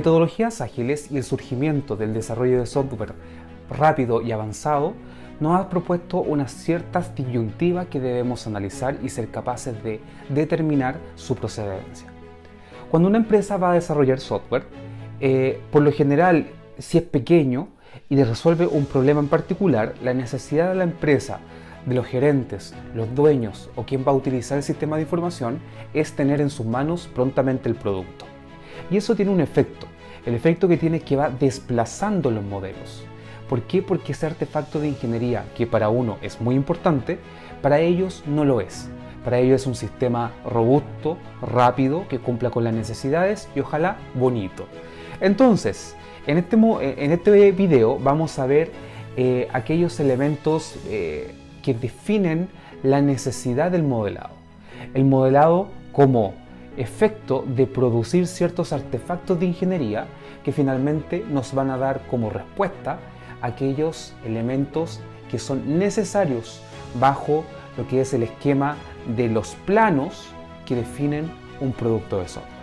metodologías ágiles y el surgimiento del desarrollo de software rápido y avanzado nos ha propuesto unas ciertas disyuntivas que debemos analizar y ser capaces de determinar su procedencia. Cuando una empresa va a desarrollar software, por lo general, si es pequeño y resuelve un problema en particular, la necesidad de la empresa, de los gerentes, los dueños o quien va a utilizar el sistema de información es tener en sus manos prontamente el producto. Y eso tiene un efecto, el efecto que tiene es que va desplazando los modelos. ¿Por qué? Porque ese artefacto de ingeniería, que para uno es muy importante, para ellos no lo es. Para ellos es un sistema robusto, rápido, que cumpla con las necesidades y ojalá bonito. Entonces, en este video vamos a ver aquellos elementos que definen la necesidad del modelado. El modelado como efecto de producir ciertos artefactos de ingeniería que finalmente nos van a dar como respuesta aquellos elementos que son necesarios bajo lo que es el esquema de los planos que definen un producto de software.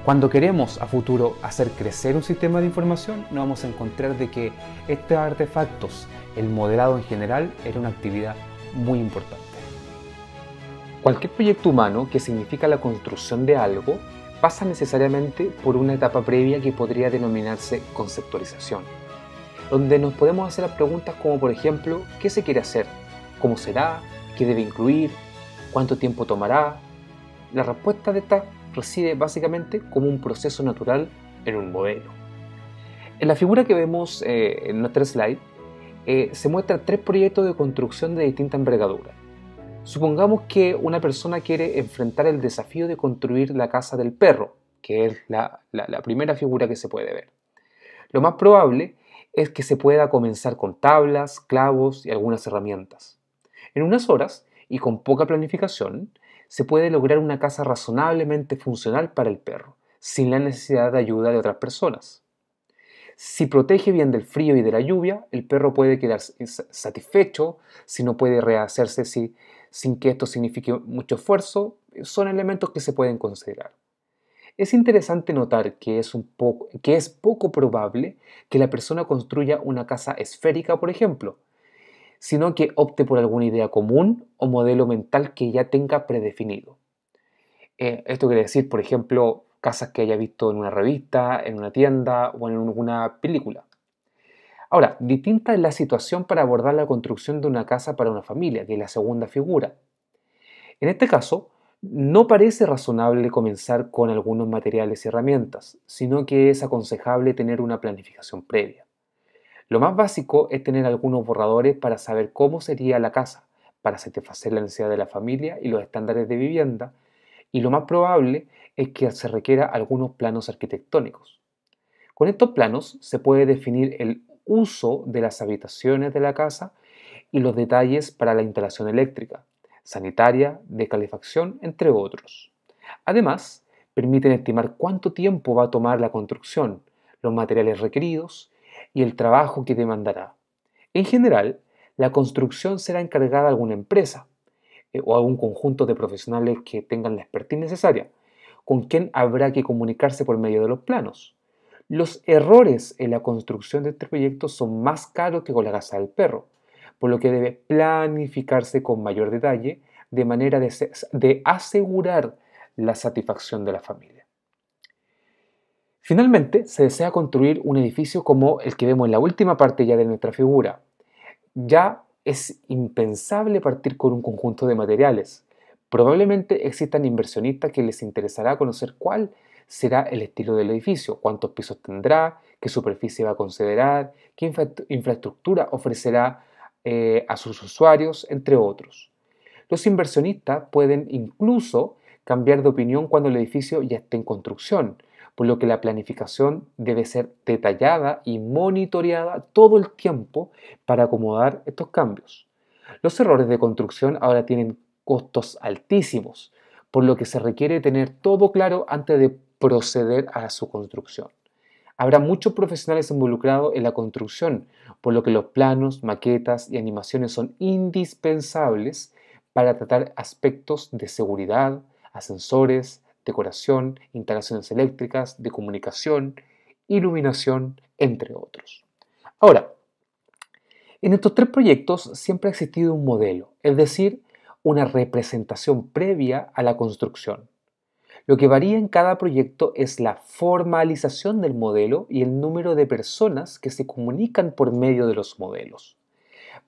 Cuando queremos a futuro hacer crecer un sistema de información, nos vamos a encontrar de que estos artefactos, el modelado en general, era una actividad muy importante. Cualquier proyecto humano que significa la construcción de algo pasa necesariamente por una etapa previa que podría denominarse conceptualización, donde nos podemos hacer las preguntas como por ejemplo, ¿qué se quiere hacer? ¿Cómo será? ¿Qué debe incluir? ¿Cuánto tiempo tomará? La respuesta de esta reside básicamente como un proceso natural en un modelo. En la figura que vemos en nuestra slide, se muestran 3 proyectos de construcción de distinta envergadura. Supongamos que una persona quiere enfrentar el desafío de construir la casa del perro, que es la primera figura que se puede ver. Lo más probable es que se pueda comenzar con tablas, clavos y algunas herramientas. En unas horas, y con poca planificación, se puede lograr una casa razonablemente funcional para el perro, sin la necesidad de ayuda de otras personas. Si protege bien del frío y de la lluvia, el perro puede quedar satisfecho. Si no puede rehacerse sin que esto signifique mucho esfuerzo, son elementos que se pueden considerar. Es interesante notar que es poco probable que la persona construya una casa esférica, por ejemplo, sino que opte por alguna idea común o modelo mental que ya tenga predefinido. Esto quiere decir, por ejemplo, casas que haya visto en una revista, en una tienda o en alguna película. Ahora, distinta es la situación para abordar la construcción de una casa para una familia, que es la segunda figura. En este caso, no parece razonable comenzar con algunos materiales y herramientas, sino que es aconsejable tener una planificación previa. Lo más básico es tener algunos borradores para saber cómo sería la casa, para satisfacer la necesidad de la familia y los estándares de vivienda, y lo más probable es que se requiera algunos planos arquitectónicos. Con estos planos se puede definir el uso de las habitaciones de la casa y los detalles para la instalación eléctrica, sanitaria, de calefacción, entre otros. Además, permiten estimar cuánto tiempo va a tomar la construcción, los materiales requeridos y el trabajo que demandará. En general, la construcción será encargada a alguna empresa o a un conjunto de profesionales que tengan la expertise necesaria, con quien habrá que comunicarse por medio de los planos. Los errores en la construcción de este proyecto son más caros que con la casa del perro, por lo que debe planificarse con mayor detalle de manera de asegurar la satisfacción de la familia. Finalmente, se desea construir un edificio como el que vemos en la última parte ya de nuestra figura. Ya es impensable partir con un conjunto de materiales. Probablemente existan inversionistas que les interesará conocer cuál será el estilo del edificio, cuántos pisos tendrá, qué superficie va a considerar, qué infraestructura ofrecerá a sus usuarios, entre otros. Los inversionistas pueden incluso cambiar de opinión cuando el edificio ya esté en construcción, por lo que la planificación debe ser detallada y monitoreada todo el tiempo para acomodar estos cambios. Los errores de construcción ahora tienen costos altísimos, por lo que se requiere tener todo claro antes de proceder a su construcción. Habrá muchos profesionales involucrados en la construcción, por lo que los planos, maquetas y animaciones son indispensables para tratar aspectos de seguridad, ascensores, decoración, instalaciones eléctricas, de comunicación iluminación, entre otros. Ahora, en estos tres proyectos siempre ha existido un modelo, es decir, una representación previa a la construcción. Lo que varía en cada proyecto es la formalización del modelo y el número de personas que se comunican por medio de los modelos.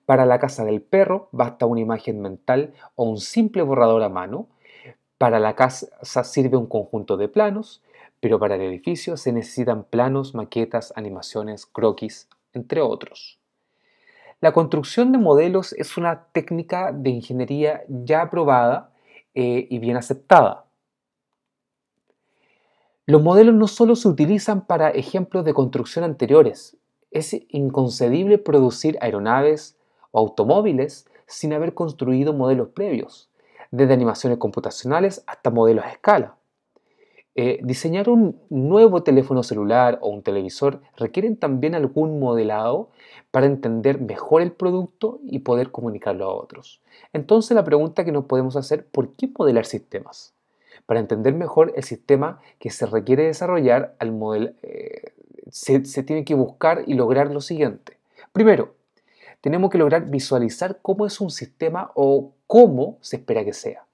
Para la casa del perro basta una imagen mental o un simple borrador a mano. Para la casa sirve un conjunto de planos, pero para el edificio se necesitan planos, maquetas, animaciones, croquis, entre otros. La construcción de modelos es una técnica de ingeniería ya aprobada y bien aceptada. Los modelos no solo se utilizan para ejemplos de construcción anteriores. Es inconcebible producir aeronaves o automóviles sin haber construido modelos previos, desde animaciones computacionales hasta modelos a escala. Diseñar un nuevo teléfono celular o un televisor requieren también algún modelado para entender mejor el producto y poder comunicarlo a otros. Entonces la pregunta que nos podemos hacer, ¿por qué modelar sistemas? Para entender mejor el sistema que se requiere desarrollar, se tiene que buscar y lograr lo siguiente. Primero, tenemos que lograr visualizar cómo es un sistema o cómo se espera que sea.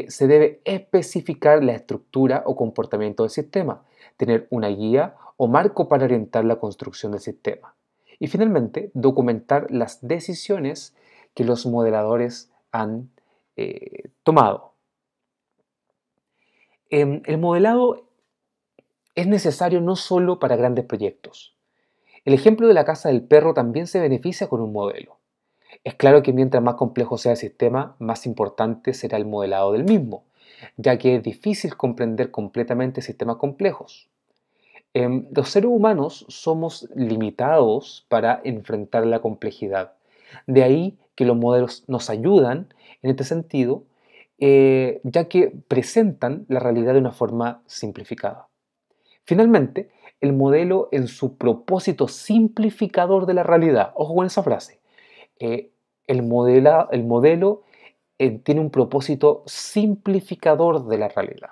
Se debe especificar la estructura o comportamiento del sistema, tener una guía o marco para orientar la construcción del sistema. Y finalmente, documentar las decisiones que los modeladores han tomado. El modelado es necesario no solo para grandes proyectos. El ejemplo de la casa del perro también se beneficia con un modelo. Es claro que mientras más complejo sea el sistema, más importante será el modelado del mismo, ya que es difícil comprender completamente sistemas complejos. Los seres humanos somos limitados para enfrentar la complejidad. De ahí que los modelos nos ayudan en este sentido, ya que presentan la realidad de una forma simplificada. Finalmente, el modelo en su propósito simplificador de la realidad, ojo con esa frase, eh, el modelo tiene un propósito simplificador de la realidad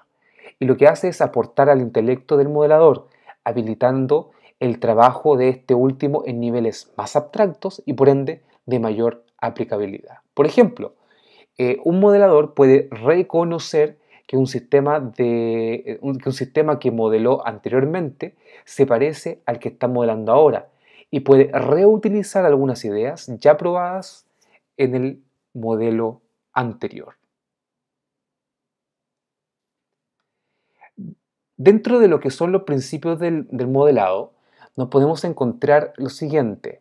y lo que hace es aportar al intelecto del modelador, habilitando el trabajo de este último en niveles más abstractos y por ende de mayor aplicabilidad. Por ejemplo, un modelador puede reconocer que que un sistema que modeló anteriormente se parece al que está modelando ahora y puede reutilizar algunas ideas ya probadas en el modelo anterior. Dentro de lo que son los principios del modelado, nos podemos encontrar lo siguiente.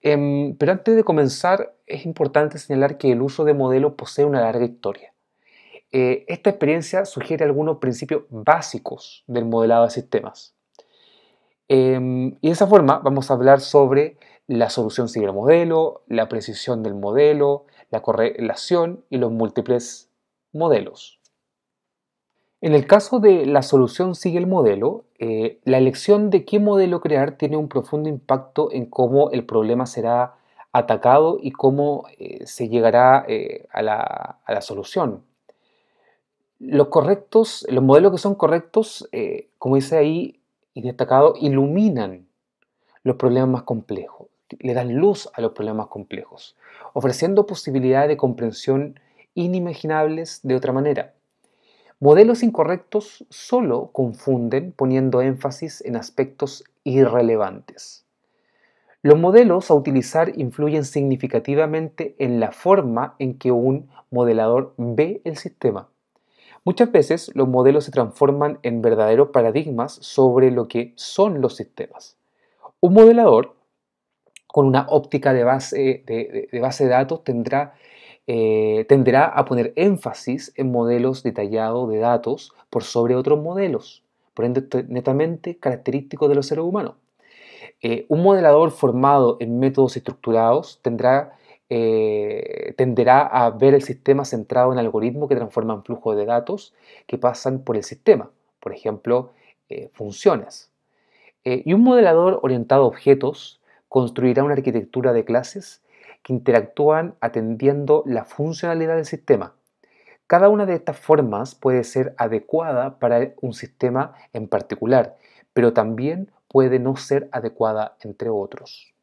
Pero antes de comenzar, es importante señalar que el uso de modelos posee una larga historia. Esta experiencia sugiere algunos principios básicos del modelado de sistemas. Y de esa forma vamos a hablar sobre la solución sigue el modelo, la precisión del modelo, la correlación y los múltiples modelos. En el caso de la solución sigue el modelo, la elección de qué modelo crear tiene un profundo impacto en cómo el problema será atacado y cómo se llegará a la solución. Los modelos que son correctos, como dice ahí y destacado, iluminan los problemas más complejos, le dan luz a los problemas complejos, ofreciendo posibilidades de comprensión inimaginables de otra manera. Modelos incorrectos solo confunden poniendo énfasis en aspectos irrelevantes. Los modelos a utilizar influyen significativamente en la forma en que un modelador ve el sistema. Muchas veces los modelos se transforman en verdaderos paradigmas sobre lo que son los sistemas. Un modelador con una óptica de base de datos tenderá a poner énfasis en modelos detallados de datos por sobre otros modelos, por ende netamente característico de los seres humanos. Un modelador formado en métodos estructurados tenderá a ver el sistema centrado en algoritmos que transforman flujos de datos que pasan por el sistema, por ejemplo, funciones. Y un modelador orientado a objetos construirá una arquitectura de clases que interactúan atendiendo la funcionalidad del sistema. Cada una de estas formas puede ser adecuada para un sistema en particular, pero también puede no ser adecuada entre otros.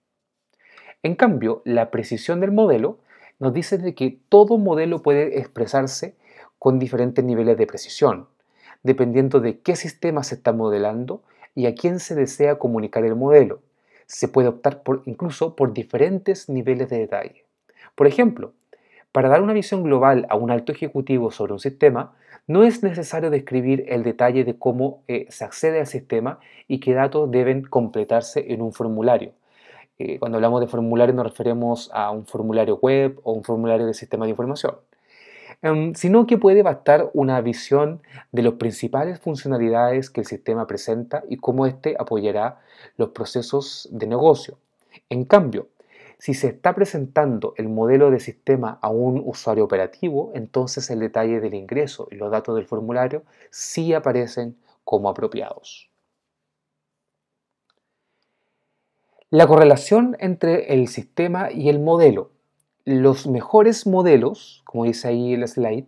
En cambio, la precisión del modelo nos dice de que todo modelo puede expresarse con diferentes niveles de precisión, dependiendo de qué sistema se está modelando y a quién se desea comunicar el modelo. Se puede optar incluso por diferentes niveles de detalle. Por ejemplo, para dar una visión global a un alto ejecutivo sobre un sistema, no es necesario describir el detalle de cómo se accede al sistema y qué datos deben completarse en un formulario. Cuando hablamos de formulario nos referimos a un formulario web o un formulario de sistema de información, sino que puede bastar una visión de las principales funcionalidades que el sistema presenta y cómo éste apoyará los procesos de negocio. En cambio, si se está presentando el modelo de sistema a un usuario operativo, entonces el detalle del ingreso y los datos del formulario sí aparecen como apropiados. La correlación entre el sistema y el modelo. Los mejores modelos, como dice ahí el slide,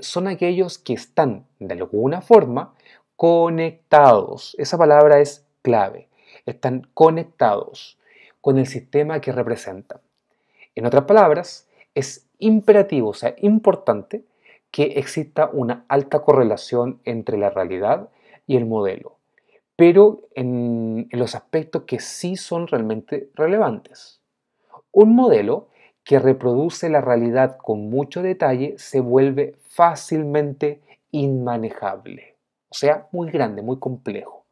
son aquellos que están de alguna forma conectados. Esa palabra es clave. Están conectados con el sistema que representan. En otras palabras, es imperativo, o sea, importante que exista una alta correlación entre la realidad y el modelo, pero en los aspectos que sí son realmente relevantes. Un modelo que reproduce la realidad con mucho detalle se vuelve fácilmente inmanejable, o sea, muy grande, muy complejo.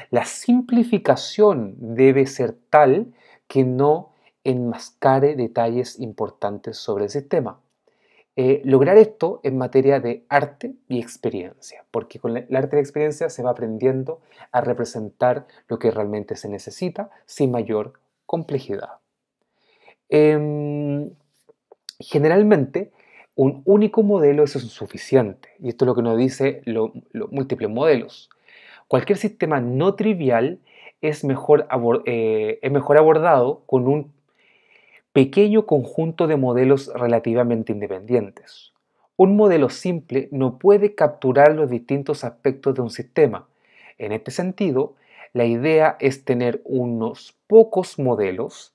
La simplificación debe ser tal que no enmascare detalles importantes sobre el sistema. Lograr esto en materia de arte y experiencia, porque con el arte y la experiencia se va aprendiendo a representar lo que realmente se necesita sin mayor complejidad. Em, Generalmente, un único modelo es suficiente, y esto es lo que nos dice los múltiples modelos. Cualquier sistema no trivial es mejor abordado con un pequeño conjunto de modelos relativamente independientes. Un modelo simple no puede capturar los distintos aspectos de un sistema. En este sentido, la idea es tener unos pocos modelos,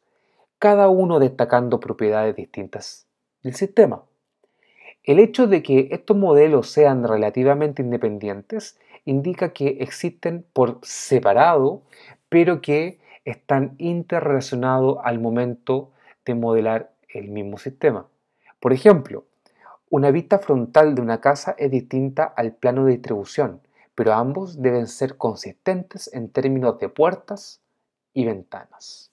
cada uno destacando propiedades distintas del sistema. El hecho de que estos modelos sean relativamente independientes indica que existen por separado, pero que están interrelacionados al momento de modelar el mismo sistema. Por ejemplo, una vista frontal de una casa es distinta al plano de distribución, pero ambos deben ser consistentes en términos de puertas y ventanas.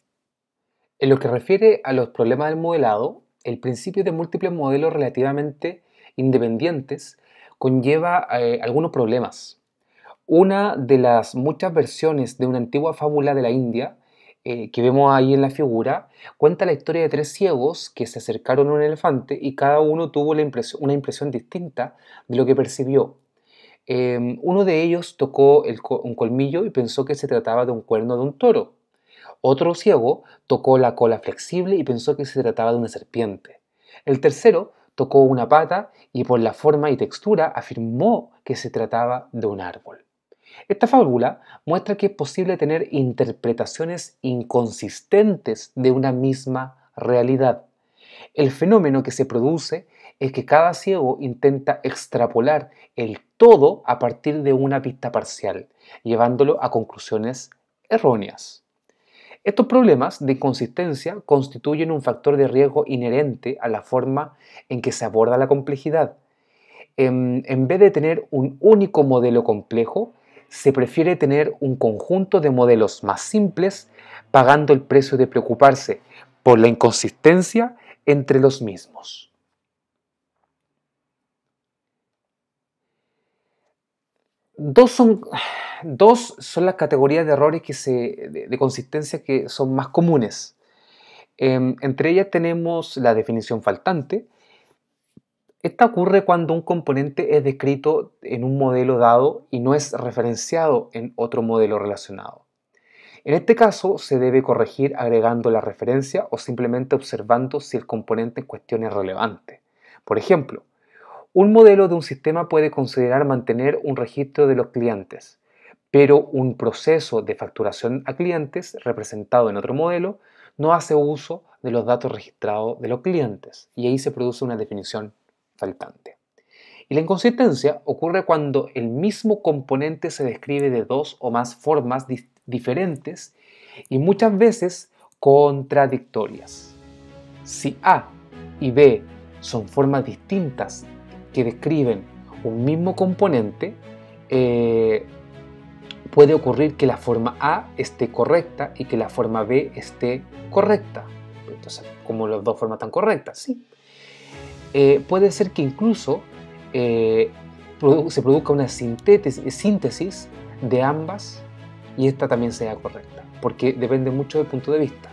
En lo que refiere a los problemas del modelado, el principio de múltiples modelos relativamente independientes conlleva algunos problemas. Una de las muchas versiones de una antigua fábula de la India, que vemos ahí en la figura, cuenta la historia de tres ciegos que se acercaron a un elefante y cada uno tuvo una impresión distinta de lo que percibió. Uno de ellos tocó un colmillo y pensó que se trataba de un cuerno de un toro. Otro ciego tocó la cola flexible y pensó que se trataba de una serpiente. El tercero tocó una pata y por la forma y textura afirmó que se trataba de un árbol. Esta fábula muestra que es posible tener interpretaciones inconsistentes de una misma realidad. El fenómeno que se produce es que cada ciego intenta extrapolar el todo a partir de una pista parcial, llevándolo a conclusiones erróneas. Estos problemas de inconsistencia constituyen un factor de riesgo inherente a la forma en que se aborda la complejidad. En vez de tener un único modelo complejo, se prefiere tener un conjunto de modelos más simples, pagando el precio de preocuparse por la inconsistencia entre los mismos. Dos son, dos son las categorías de errores de consistencia que son más comunes. Entre ellas tenemos la definición faltante. Esta ocurre cuando un componente es descrito en un modelo dado y no es referenciado en otro modelo relacionado. En este caso, se debe corregir agregando la referencia o simplemente observando si el componente en cuestión es relevante. Por ejemplo, un modelo de un sistema puede considerar mantener un registro de los clientes, pero un proceso de facturación a clientes representado en otro modelo no hace uso de los datos registrados de los clientes y ahí se produce una definición faltante. Y la inconsistencia ocurre cuando el mismo componente se describe de dos o más formas diferentes y muchas veces contradictorias. Si A y B son formas distintas que describen un mismo componente, puede ocurrir que la forma A esté correcta y que la forma B esté correcta. Entonces, ¿cómo las dos formas están correctas? Sí. Puede ser que incluso se produzca una síntesis de ambas y esta también sea correcta, porque depende mucho del punto de vista.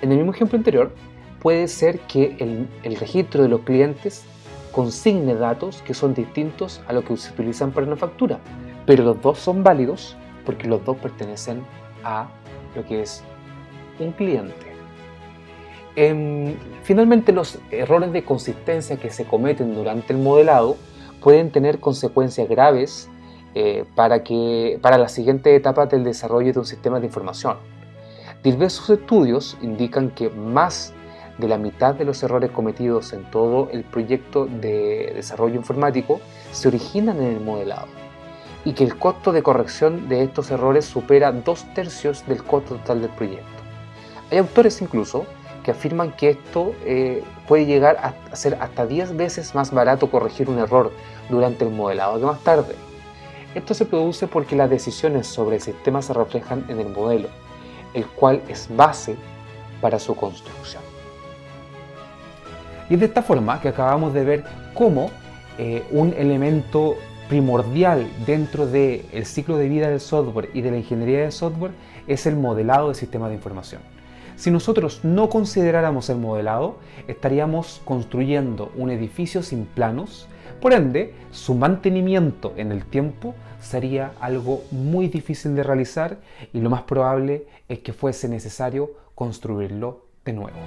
En el mismo ejemplo anterior, puede ser que el registro de los clientes consigne datos que son distintos a lo que se utilizan para una factura, pero los dos son válidos porque los dos pertenecen a lo que es un cliente. Finalmente, los errores de consistencia que se cometen durante el modelado pueden tener consecuencias graves para las siguientes etapas del desarrollo de un sistema de información. Diversos estudios indican que más de la mitad de los errores cometidos en todo el proyecto de desarrollo informático se originan en el modelado y que el costo de corrección de estos errores supera 2/3 del costo total del proyecto. Hay autores incluso que afirman que esto puede llegar a ser hasta 10 veces más barato corregir un error durante el modelado que más tarde. Esto se produce porque las decisiones sobre el sistema se reflejan en el modelo, el cual es base para su construcción. Y es de esta forma que acabamos de ver cómo un elemento primordial dentro del ciclo de vida del software y de la ingeniería de software es el modelado de sistemas de información. Si nosotros no consideráramos el modelado, estaríamos construyendo un edificio sin planos, por ende, su mantenimiento en el tiempo sería algo muy difícil de realizar y lo más probable es que fuese necesario construirlo de nuevo.